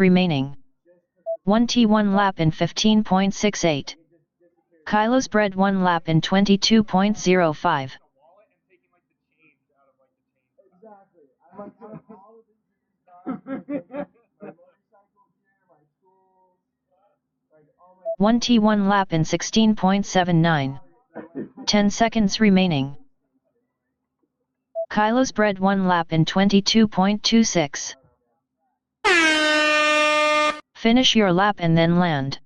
remaining. 1T1 lap in 15.68. KylosBread 1 lap in 22.05. One T1 lap in 16.79. 10 seconds remaining. KylosBread 1 lap in 22.26. Finish your lap and then land.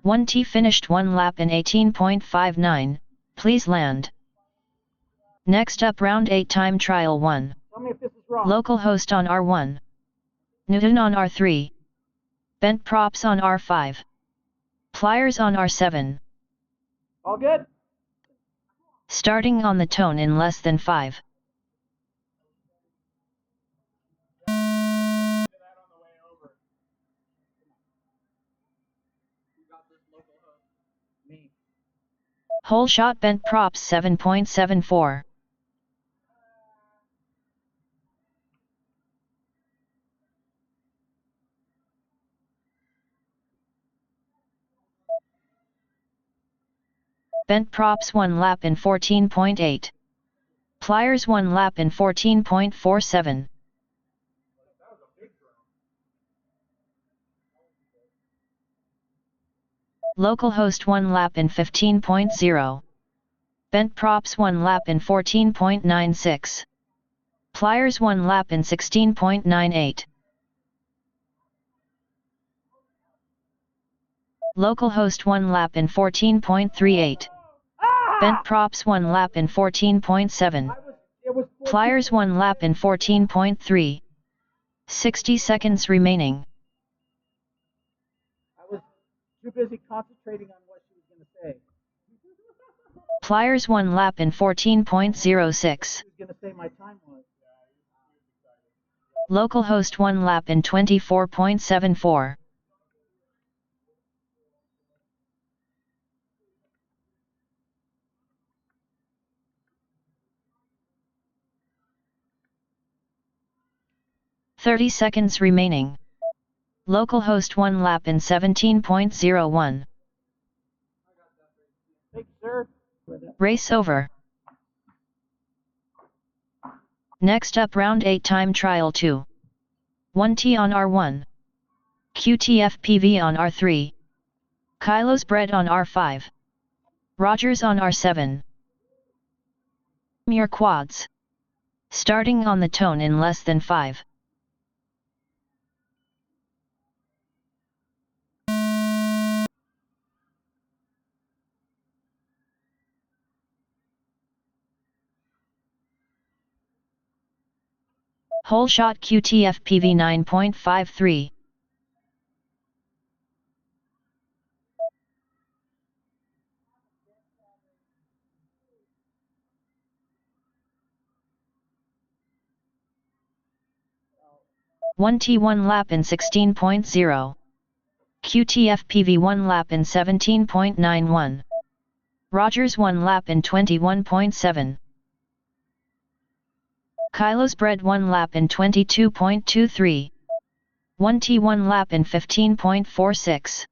1T finished 1 lap in 18.59, please land. Next up round 8 time trial 1. Localhost on R1. Nuun on R3. Bent props on R5. Pliers on R7. All good? Starting on the tone in less than 5. Whole shot bent props 7.74. Bent props 1 lap in 14.8. Pliers 1 lap in 14.47. Localhost 1 lap in 15.0. Bent props 1 lap in 14.96. Pliers 1 lap in 16.98. Localhost 1 lap in 14.38. Bent props 1 lap in 14.7. Pliers 1 lap in 14.3. 60 seconds remaining. I was too busy concentrating on what she was going to say. Pliers 1 lap in 14.06. She was going to say my time was. Localhost 1 lap in 24.74. "30 seconds remaining. Localhost 1 lap in 17.01. Race over. Next up round 8 time trial 2. 1T on R1. QTFPV on R3. KylosBread on R5. Rodgers on R7. Your quads. Starting on the tone in less than 5. Whole shot QTFPV 9.53. One T1 lap in 16.0. QTFPV 1 lap in 17.91. Rodgers 1 lap in 21.7. KylosBread 1 lap in 22.23. 1T1 lap in 15.46.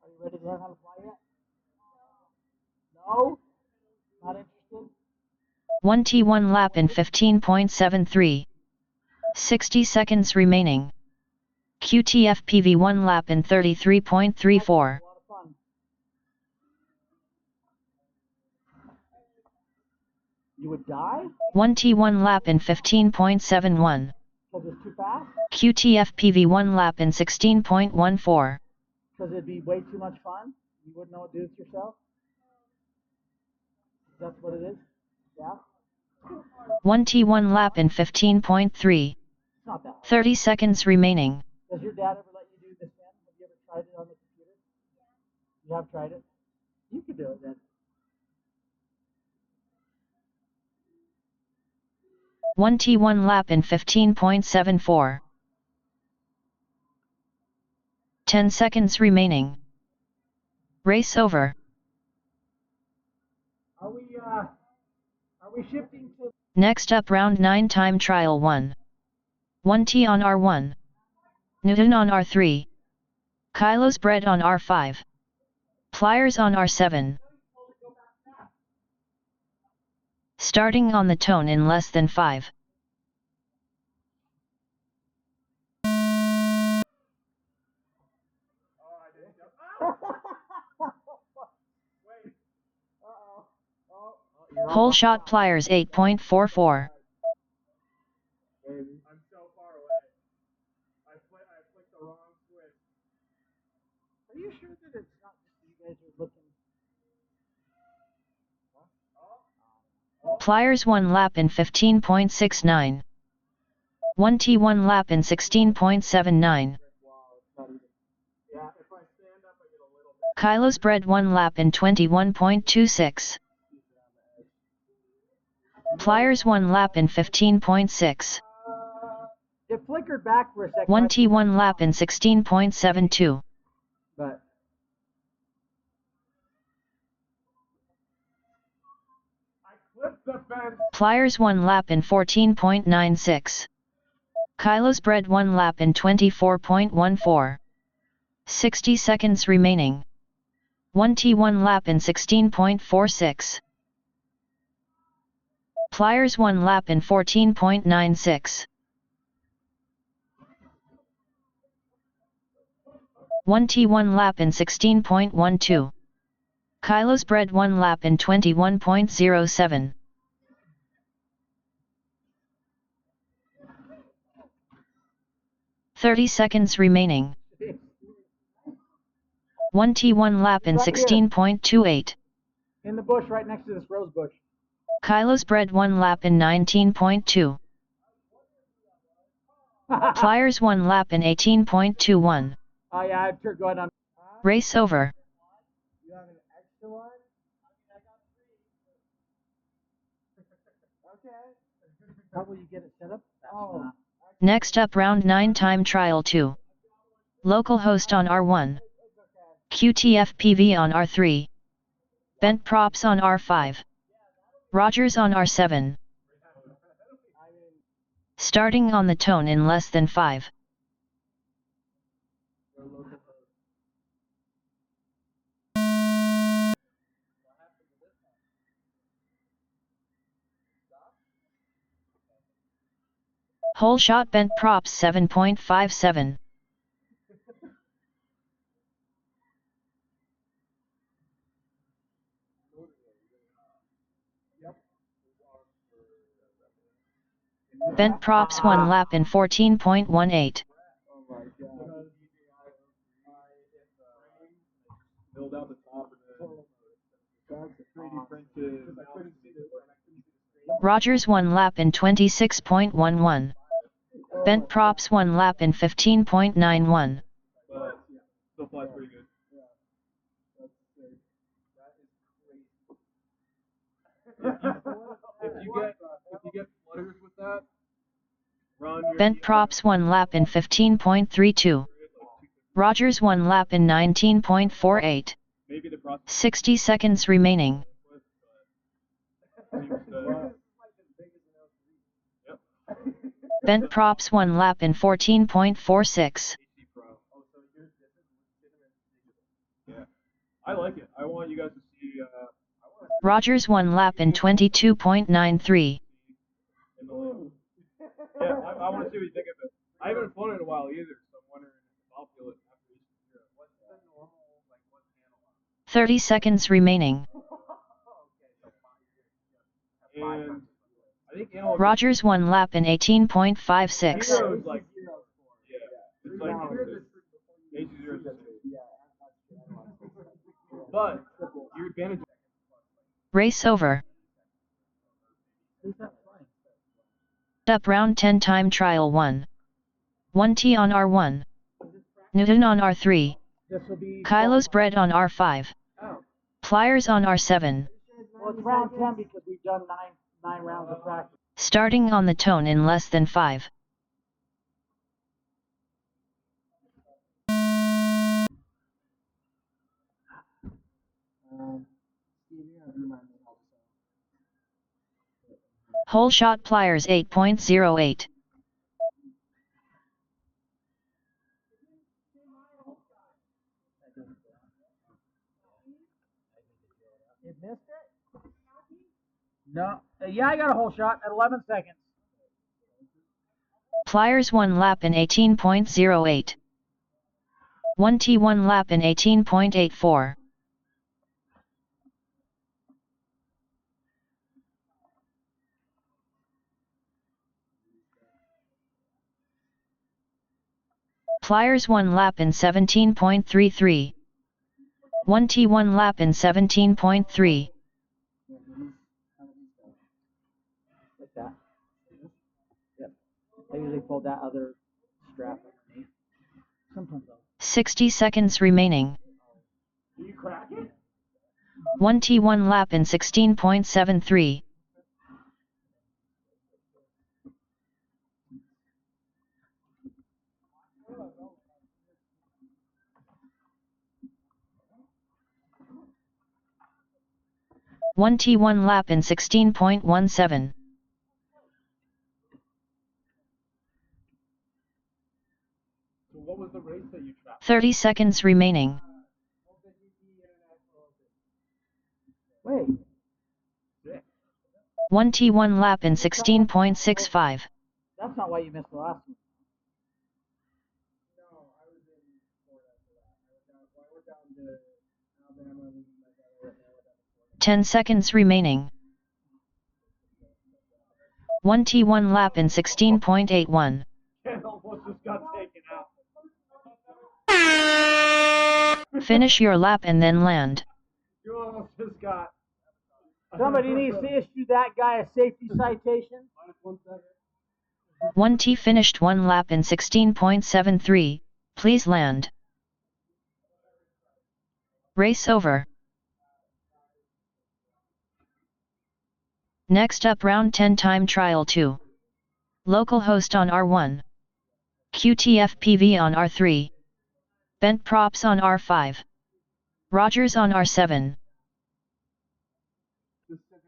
Are you ready to learn how to fly yet? No? Not interested? 1T1 lap in 15.73. 60 seconds remaining. QTFPV 1 lap in 33.34. You would die? 1T1 lap in 15.71. Because it's too fast? QTFPV 1 lap in 16.14. Because it'd be way too much fun? You wouldn't know what to do with yourself? That's what it is? Yeah? 1T1 lap in 15.3. It's not that hard. 30 seconds remaining. Does your dad ever let you do this then? Have you ever tried it on the computer? You have tried it? You could do it then. 1T1 lap in 15.74. 10 seconds remaining. Race over. Are we shifting to... Next up round 9 time trial 1. 1T on R1. Nuun on R3. KylosBread on R5. Pliers on R7. Starting on the tone in less than 5. Whole shot pliers 8.44. I'm so far away. I clicked the wrong switch. Are you sure that it's not just you guys are looking? Pliers 1 lap in 15.69. 1T 1 lap in 16.79. KylosBread 1 lap in 21.26. Pliers 1 lap in 15.6. It flickered back for a second. 1T 1 lap in 16.72. But I clipped the fence. Pliers 1 lap in 14.96. KylosBread 1 lap in 24.14. 60 seconds remaining. 1T 1 lap in 16.46. Pliers 1 lap in 14.96. 1T 1 lap in 16.12. KylosBread 1 lap in 21.07. 30 seconds remaining. 1T 1 lap in 16.28. In the bush right next to this rose bush. KylosBread 1 lap in 19.2. Pliers 1 lap in 18.21. Oh yeah, I'm sure going on. Race over. You have an extra one? I got 3. Okay. How will you get it set up? Oh. Next up round 9 time trial 2. Localhost on R1. QTFPV on R3. Bent props on R5. Rodgers on R7. Starting on the tone in less than 5. Whole shot bent props 7.57. Bent props 1 lap in 14.18. Rodgers 1 lap in 26.11. Bent props 1 lap in 15.91. Still flies pretty good. If you get flutters with that, Bent props 1 lap in 15.32. Rodgers 1 lap in 19.48. 60 seconds remaining. Bent props 1 lap in 14.46. Yeah, I like it. I want you guys to see. Rodgers 1 lap in 22.93. Yeah, I want to see what you think of it. I haven't flown in a while either, so I'm wondering if I'll feel it after each year. What's the normal, what channel? 30 seconds remaining. And I think Rodgers 1 lap in 18.56. Zero is like, yeah, it's like AC0. But your advantage. Race over. Up round 10 time trial 1. 1T on R1. Nuun on R3. KylosBread on R5. Pliers on R7. Well, it's round 10 because we've done nine rounds of practice. Starting on the tone in less than 5. Hole shot pliers 8.08. It missed it? No. Yeah, I got a hole shot at 11 seconds. Pliers 1 lap in 18.08. 1T1 lap in 18.84. Pliers 1 lap in 17.33. 1T1 lap in 17.3. Like that. Yep. I usually pull that other strap underneath. Sometimes I'll. 60 seconds remaining. Do you crack it? 1T1 lap in 16.73. One T1 lap in 16.17. So what was the race that you tracked? 30 seconds remaining. Wait. One T1 lap in 16.65. That's not why you missed the last one. 10 seconds remaining. One T1 lap in 16.81. Almost just got taken out. Finish your lap and then land. You almost just got. Somebody needs to issue that guy a safety citation. 1T finished 1 lap in 16.73. Please land. Race over. Next up, round 10 time trial 2. Localhost on R1. QTFPV on R3. Bent props on R5. Rodgers on R7.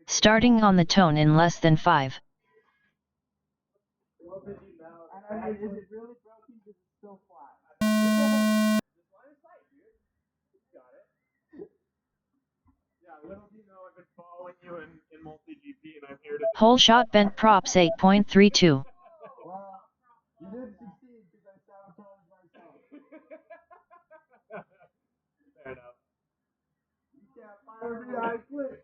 Starting on the tone in less than 5. Is it really broken because it's so flat? Yeah, little do you know, I've been following you in multi-GP and I'm here to... Hole shot bent props 8.32. Well, you did succeed because I sabotaged myself. Fair enough. You can't fire me, I quit.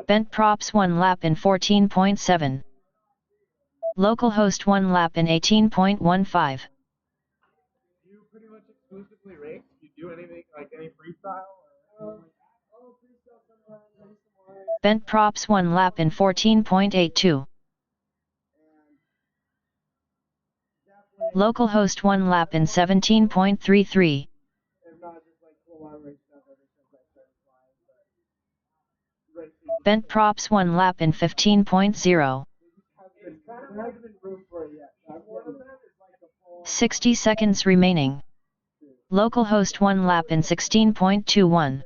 Bent props 1 lap in 14.7. Localhost 1 lap in 18.15. You pretty much exclusively race? You do anything, like any freestyle? Bent props 1 lap in 14.82. Localhost 1 lap in 17.33. Bent props 1 lap in 15.0. 60 seconds remaining. Localhost 1 lap in 16.21.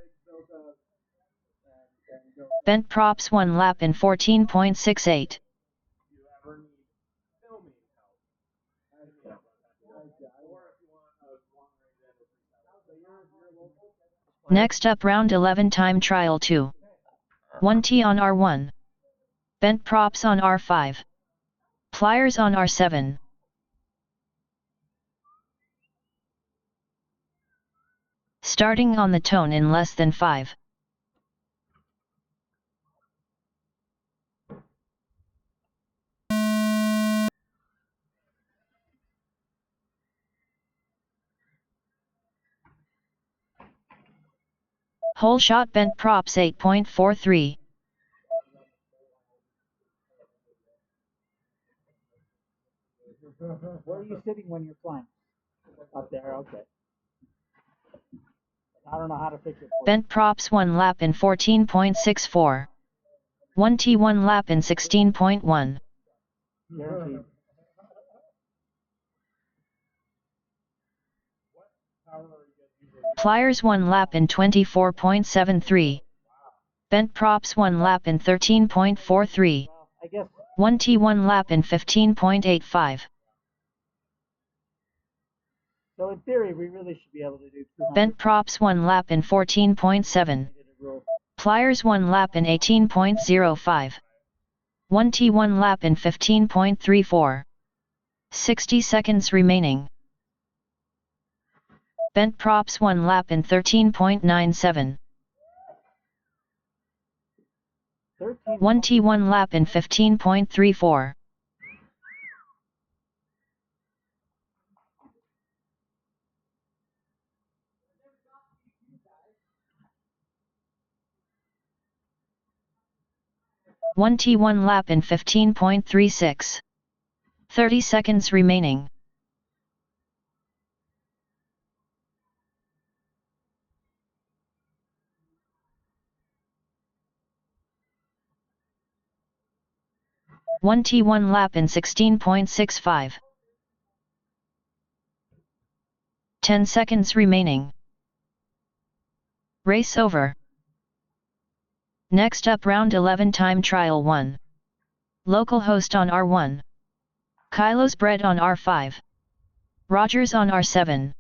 Bent props 1 lap in 14.68. Next up, round 11 time trial 2. 1T on R1. Bent props on R5. Pliers on R7. Starting on the tone in less than 5. Hole shot bent props 8.43. Where are you sitting when you're flying? Up there, okay. I don't know how to fix it. Bent props 1 lap in 14.64. 1T1 lap in 16.1. Guaranteed. Pliers 1 lap in 24.73. Bent props 1 lap in 13.43. I guess 1T1 lap in 15.85. so. In theory, we really should be able to do 200. Bent props 1 lap in 14.7. Pliers 1 lap in 18.05. 1T1 lap in 15.34. 60 seconds remaining. Bent props 1 lap in 13.97. 1T1 lap in 15.34. One T1 lap in 15.36. 30 seconds remaining. One T1 lap in 16.65. 10 seconds remaining. Race over. Next up, round 11, time trial 1. Localhost on R1. KylosBread on R5. Rodgers on R7.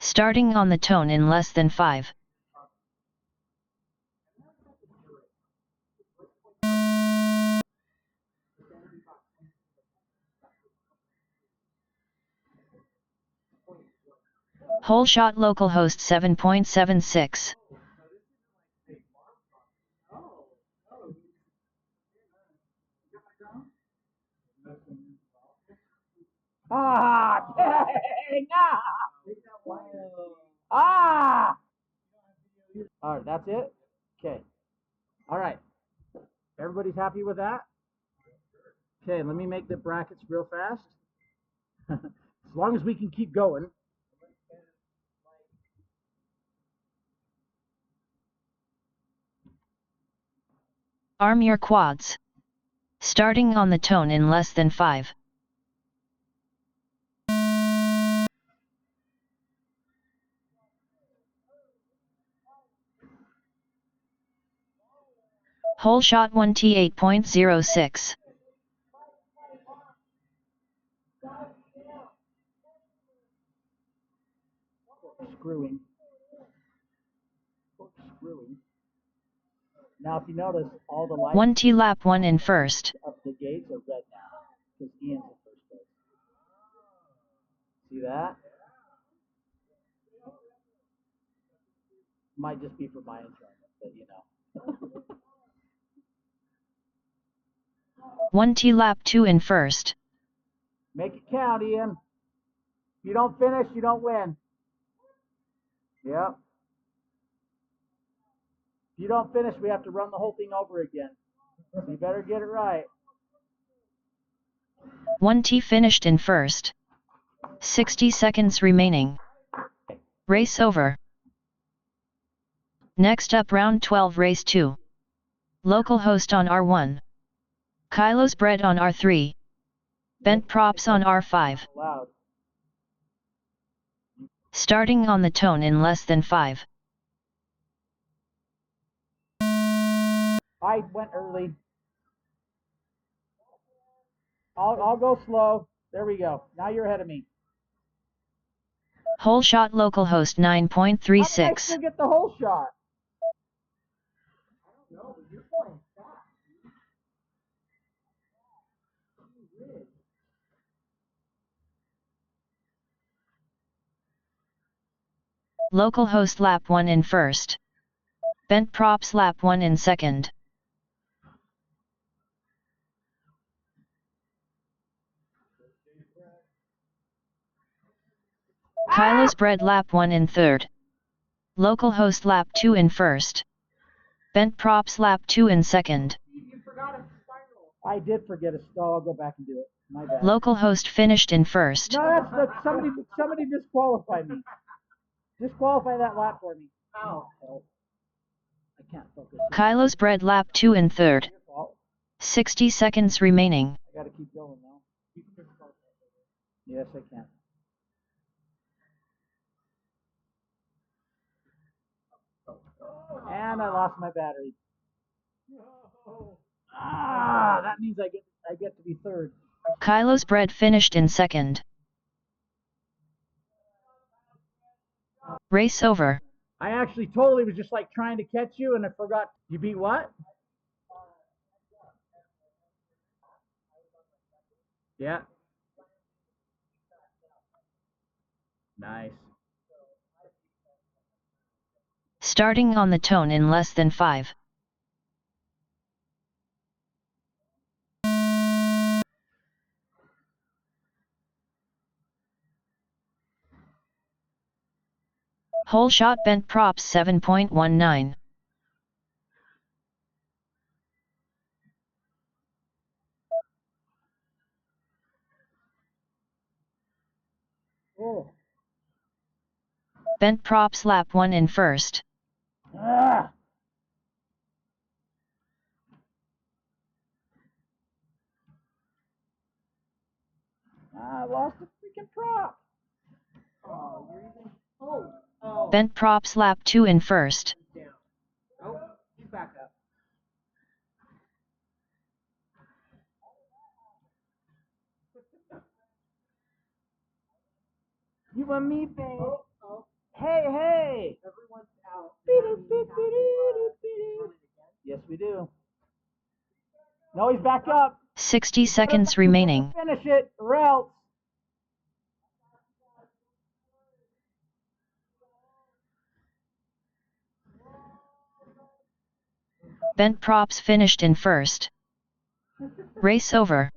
Starting on the tone in less than 5. Whole shot localhost 7.76. Ah, dang! Ah! All right, that's it? Okay. All right. Everybody's happy with that? Okay, let me make the brackets real fast. As long as we can keep going. Arm your quads. Starting on the tone in less than 5. Whole shot 1T8.06. Screwing. Now, if you notice, all the lights 1T lap 1 in first. up the gates are red now because Ian's in first place. See that? Might just be for my enjoyment, but you know. 1T lap 2 in first. Make it count, Ian. If you don't finish, you don't win. Yep. If you don't finish, we have to run the whole thing over again. So you better get it right. 1T finished in first. 60 seconds remaining. Race over. Next up, round 12, race 2. Localhost on R1. KylosBread on R3. Bent props on R5. Starting on the tone in less than 5. I went early. I'll go slow. There we go. Now you're ahead of me. Whole shot localhost 9.36. How did I still get the whole shot? I don't know, but you're playing fast. Localhost lap 1 in first. Bent props lap 1 in second. KylosBread lap 1 in third. Localhost lap 2 in first. Bent props lap 2 in second. You forgot a spiral. I did forget a stall. I'll go back and do it. My bad. Localhost finished in first. No, somebody disqualified me. Disqualify that lap for me. Ow. I can't focus. KylosBread lap 2 in third. 60 seconds remaining. I gotta keep going now. Yes, I can. And I lost my battery. Ah, that means I get to be third. KylosBread finished in second. Race over. I actually totally was just like trying to catch you and I forgot. You beat what? Yeah. Nice. Starting on the tone in less than 5. Hole shot bent props 7.19. Oh. Bent props lap 1 in first. Ah. I lost the freaking prop. Oh, you're even. Oh. Bent props lap 2 in first. Down. Oh, he's back up. You and me, babe. Oh. Hey. Everyone's out. Yes, we do. No, he's back up. 60 seconds remaining. Finish it, or else. Bent props finished in first. Race over.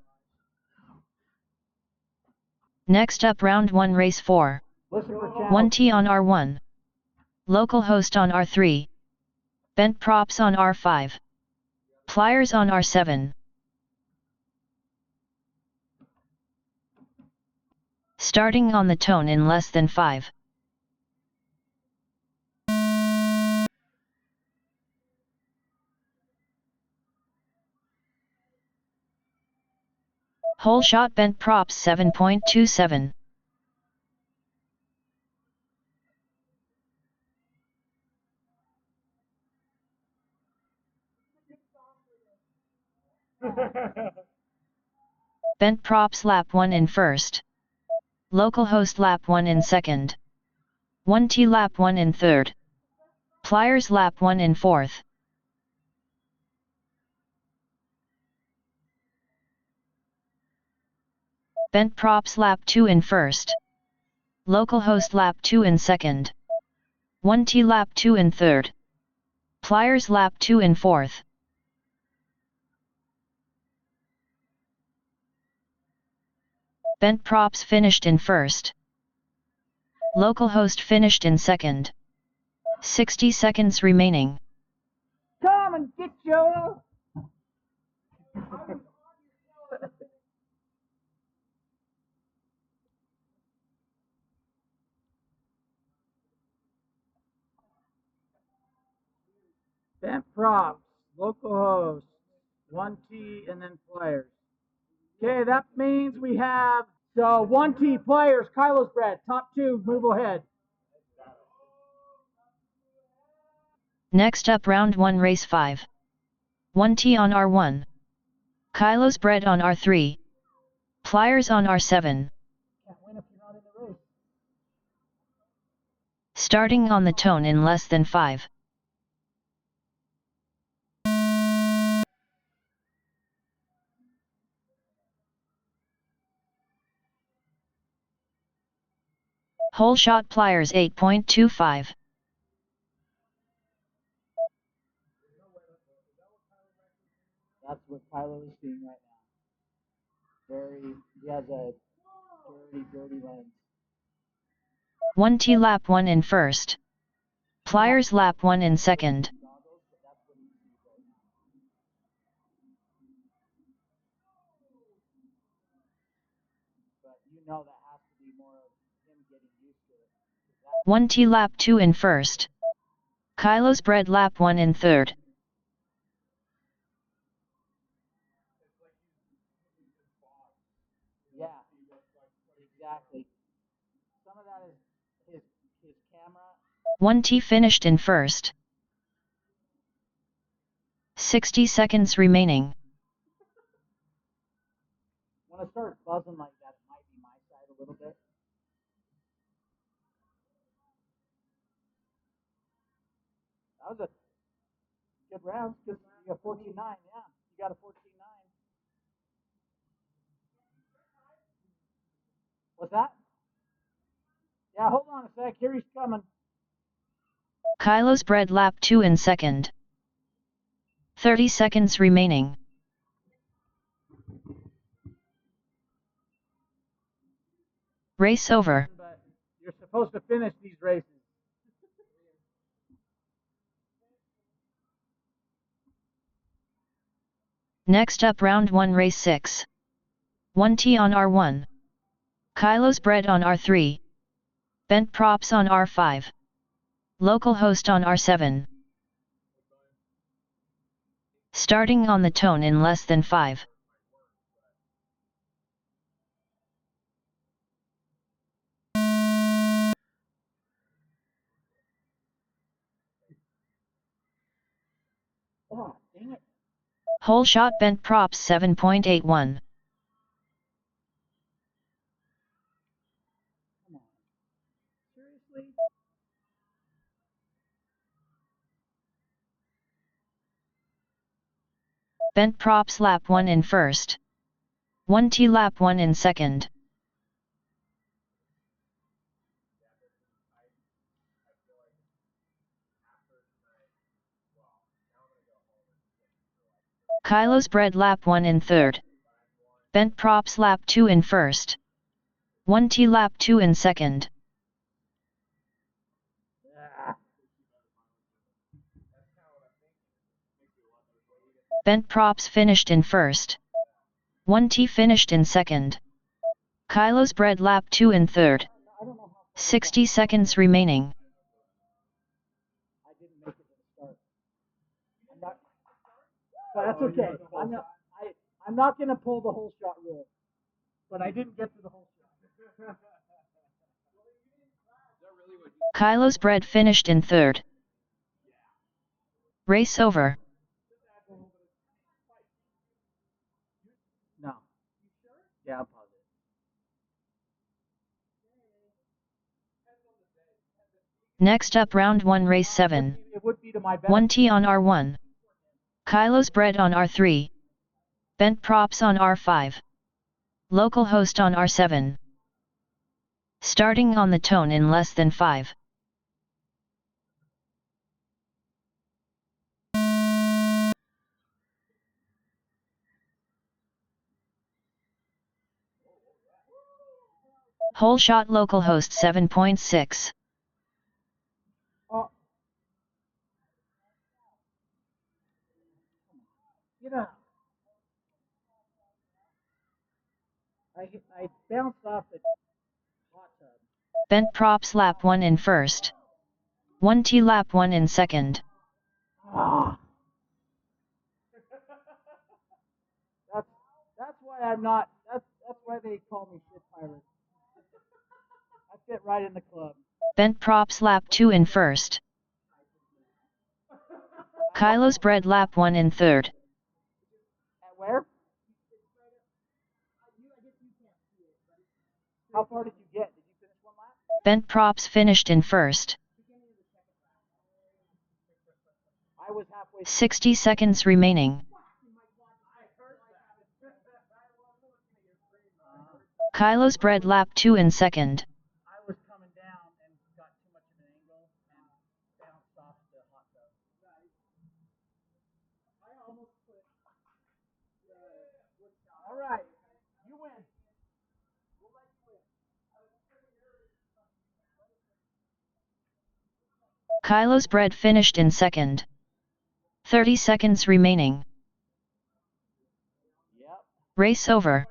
Next up round 1 race 4. 1T on R1. Localhost on R3. Bent props on R5. Pliers on R7. Starting on the tone in less than 5. Hole shot bent props 7.27. Bent props lap 1 in first. Localhost lap 1 in second. 1T lap 1 in third. Pliers lap 1 in fourth. Bent props lap 2 in first. Localhost lap 2 in second. 1T lap 2 in third. Pliers lap 2 in fourth. Bent props finished in first. Localhost finished in second. 60 seconds remaining. Come and get you. Bent props, localhost, 1T, and then pliers. Okay, that means we have so 1T pliers, KylosBread, top 2, move ahead. Next up round 1 race 5. 1T on R1. KylosBread on R3. Pliers on R7. Can't win if you're not in the race. Starting on the tone in less than 5. Hole shot pliers 8.25. That's what Kylo is doing right now. He has a dirty lens. 1T lap 1 in first. Pliers lap 1 in second. But you know that has to be more of him getting used to it. 1T lap 2 in first. KylosBread lap 1 in third. Yeah, exactly. Some of that is his camera. 1T finished in first. 60 seconds remaining. When I start buzzing like that, it might be my side a little bit. That was a good round because you got 14-9. Yeah, you got a 14-9. What's that? Yeah, hold on a sec. Here he's coming. KylosBread lap 2 in second. 30 seconds remaining. Race over. But you're supposed to finish these races. Next up round 1 race 6. 1T on R1. KylosBread on R3. Bent props on R5. Localhost on R7. Starting on the tone in less than 5. Oh, dang it. Whole shot bent props 7.81. Come on. Seriously? Bent props lap 1 in first. 1T lap 1 in second. KylosBread lap 1 in third. Bent props lap 2 in first. 1T lap 2 in second. Bent props finished in first. 1T finished in second. KylosBread lap 2 in third. 60 seconds remaining. I didn't make it to the start. But that's okay. I'm not going to pull the whole shot rule. But I didn't get to the whole shot. KylosBread finished in third. Race over. No. Yeah, I'm positive. Next up round 1 race 7. 1T on R1. KylosBread on R3. Bent props on R5. Localhost on R7. Starting on the tone in less than 5. Whole shot localhost 7.6. Oh. You know, I bounced off the hot tub. Bent props lap 1 in first. 1T lap 1 in second. Ah. That's why I'm not. That's why they call me shit pirate. I fit right in the club. Bent props lap 2 in first. KylosBread lap 1 in third. At where? How far did you get? Did you finish one lap? Bent props finished in first. I was halfway. 60 seconds remaining. KylosBread lap 2 in second. I was coming down and got too much of an angle and bounced off the hot tub. I almost quit. All right, you win. KylosBread finished in second. 30 seconds remaining. Yep. Race over.